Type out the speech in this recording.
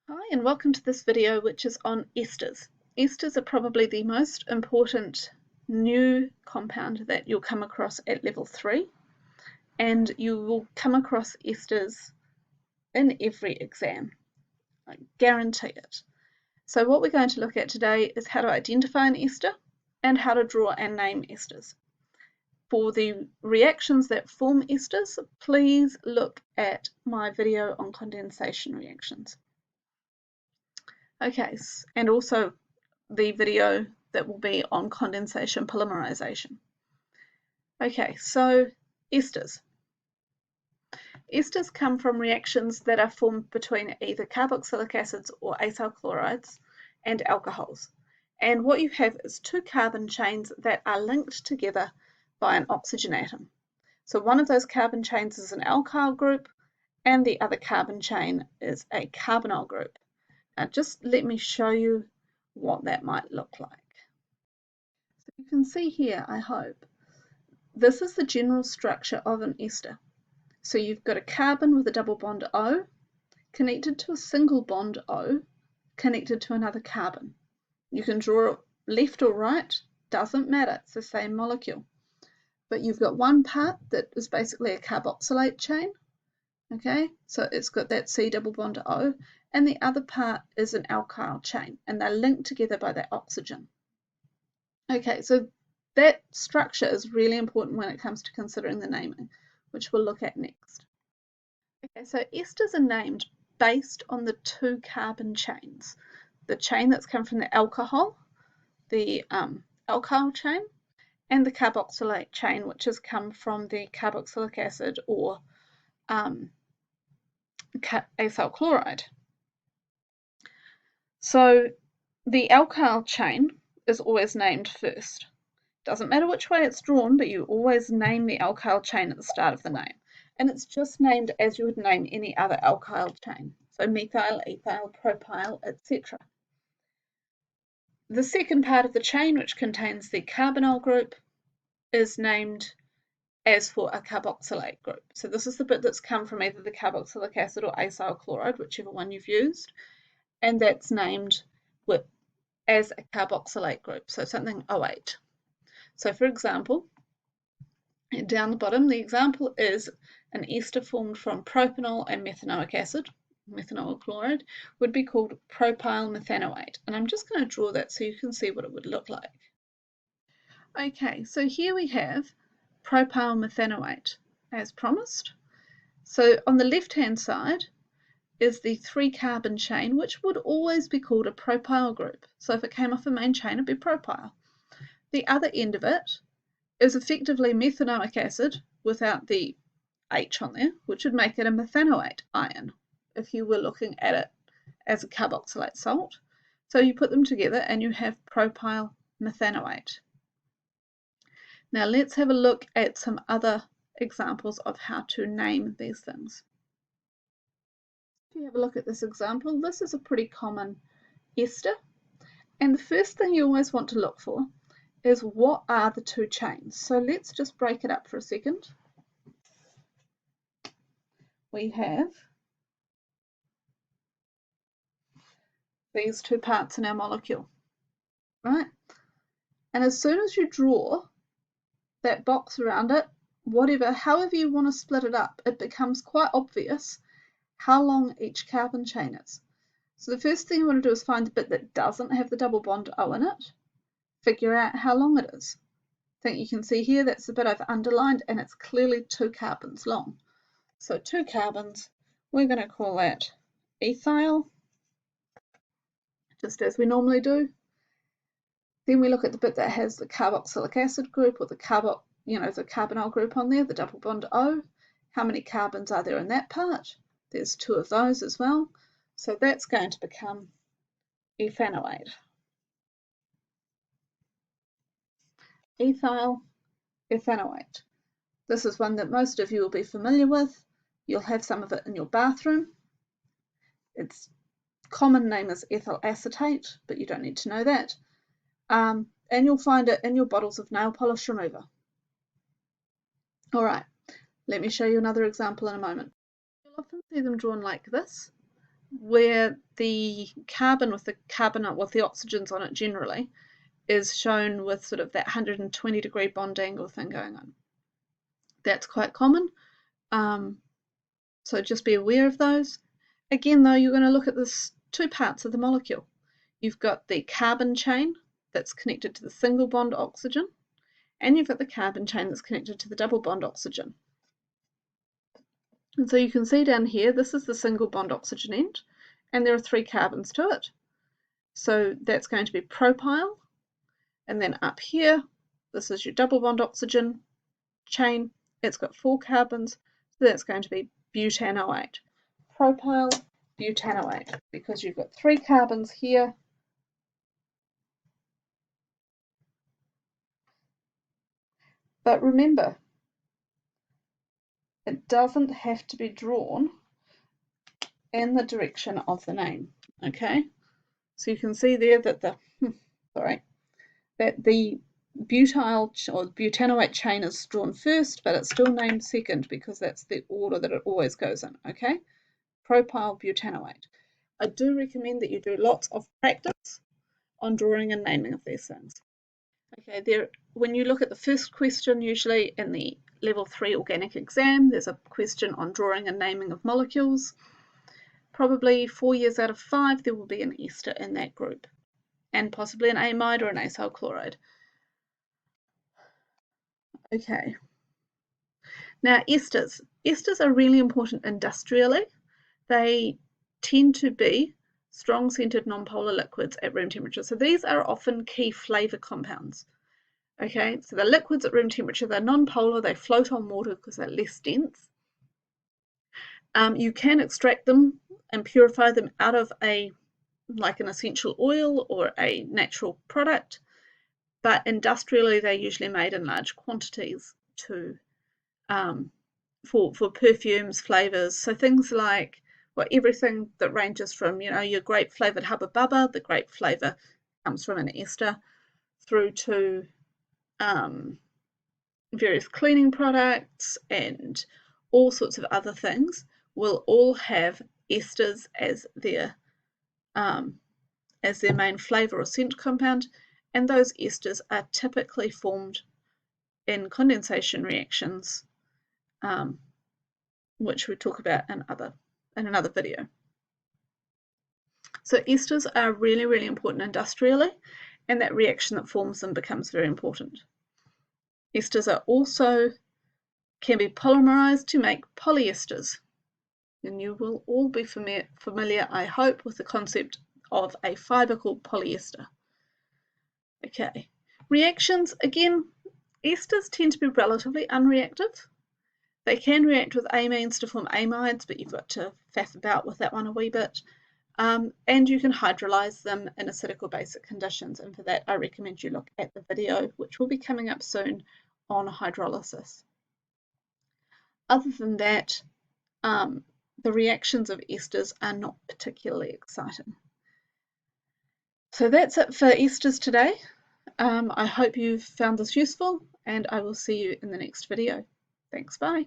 Hi and welcome to this video which is on esters. Esters are probably the most important new compound that you'll come across at level 3, and you will come across esters in every exam. I guarantee it. So what we're going to look at today is how to identify an ester and how to draw and name esters. For the reactions that form esters, please look at my video on condensation reactions. Okay, and also the video that will be on condensation polymerization. Okay, so esters. Esters come from reactions that are formed between either carboxylic acids or acyl chlorides and alcohols. And what you have is two carbon chains that are linked together by an oxygen atom. So one of those carbon chains is an alkyl group and the other carbon chain is a carbonyl group. Now just let me show you what that might look like. So you can see here, I hope, this is the general structure of an ester. So you've got a carbon with a double bond O connected to a single bond O connected to another carbon. You can draw it left or right, doesn't matter, it's the same molecule. But you've got one part that is basically a carboxylate chain, okay, so it's got that C double bond O, and the other part is an alkyl chain, and they're linked together by that oxygen. Okay, so that structure is really important when it comes to considering the naming, which we'll look at next. Okay, so esters are named based on the two carbon chains. The chain that's come from the alcohol, the alkyl chain, and the carboxylate chain, which has come from the carboxylic acid or acyl chloride. So the alkyl chain is always named first. Doesn't matter which way it's drawn, but you always name the alkyl chain at the start of the name. And it's just named as you would name any other alkyl chain. So methyl, ethyl, propyl, etc. The second part of the chain, which contains the carbonyl group, is named as for a carboxylate group. So this is the bit that's come from either the carboxylic acid or acyl chloride, whichever one you've used, and that's named as a carboxylate group, so something O8. So for example, down the bottom, the example is an ester formed from propanol and methanoic acid, methanol chloride, would be called propyl methanoate. And I'm just going to draw that so you can see what it would look like. Okay, so here we have propyl methanoate, as promised. So on the left-hand side is the 3-carbon chain, which would always be called a propyl group. So if it came off a main chain, it'd be propyl. The other end of it is effectively methanoic acid without the H on there, which would make it a methanoate ion if you were looking at it as a carboxylate salt. So you put them together and you have propyl methanoate. Now let's have a look at some other examples of how to name these things. If you have a look at this example, this is a pretty common ester, and the first thing you always want to look for is what are the two chains. So let's just break it up for a second. We have these two parts in our molecule, right? And as soon as you draw that box around it, however you want to split it up, it becomes quite obvious how long each carbon chain is. So the first thing you want to do is find the bit that doesn't have the double bond O in it, figure out how long it is. I think you can see here that's the bit I've underlined, and it's clearly 2 carbons long. So 2 carbons, we're going to call that ethyl, just as we normally do. Then we look at the bit that has the carboxylic acid group, or the carbonyl group on there, the double bond O. How many carbons are there in that part? There's 2 of those as well. So that's going to become ethanoate. Ethyl ethanoate. This is one that most of you will be familiar with. You'll have some of it in your bathroom. Its common name is ethyl acetate, but you don't need to know that. And you'll find it in your bottles of nail polish remover. All right, let me show you another example in a moment. You'll often see them drawn like this. where the carbon with the oxygens on it generally is shown with sort of that 120 degree bond angle thing going on. That's quite common, so just be aware of those. Again though, you're going to look at this two parts of the molecule. You've got the carbon chain that's connected to the single bond oxygen, and you've got the carbon chain that's connected to the double bond oxygen. And so you can see down here, this is the single bond oxygen end, and there are 3 carbons to it. So that's going to be propyl, and then up here, this is your double bond oxygen chain. It's got 4 carbons, so that's going to be butanoate. Propyl, butanoate, because you've got 3 carbons here. But remember, it doesn't have to be drawn in the direction of the name, okay? So you can see there that the butyl or butanoate chain is drawn first, but it's still named second because that's the order that it always goes in, okay? Propyl butanoate. I do recommend that you do lots of practice on drawing and naming of these things. Okay, when you look at the first question, usually in the level 3 organic exam, there's a question on drawing and naming of molecules. Probably 4 years out of 5 there will be an ester in that group, and possibly an amide or an acyl chloride. Okay. Now esters. Esters are really important industrially. They tend to be strong scented nonpolar liquids at room temperature. So these are often key flavour compounds. Okay, so the liquids at room temperature, they're nonpolar, they float on water because they're less dense. You can extract them and purify them out of like an essential oil or a natural product, but industrially they're usually made in large quantities to for perfumes, flavors. So things like everything that ranges from your grape flavored Hubba Bubba, the grape flavor comes from an ester, through to various cleaning products and all sorts of other things will all have esters as their main flavor or scent compound, and those esters are typically formed in condensation reactions, which we talk about in another video. So esters are really, really important industrially, and that reaction that forms them becomes very important. Esters are also can be polymerized to make polyesters. And you will all be familiar, I hope, with the concept of a fiber called polyester. Okay, reactions, again, esters tend to be relatively unreactive. They can react with amines to form amides, but you've got to faff about with that one a wee bit. And you can hydrolyze them in acidic or basic conditions, and for that I recommend you look at the video which will be coming up soon on hydrolysis. Other than that, the reactions of esters are not particularly exciting. So that's it for esters today. I hope you've found this useful, and I will see you in the next video. Thanks, bye.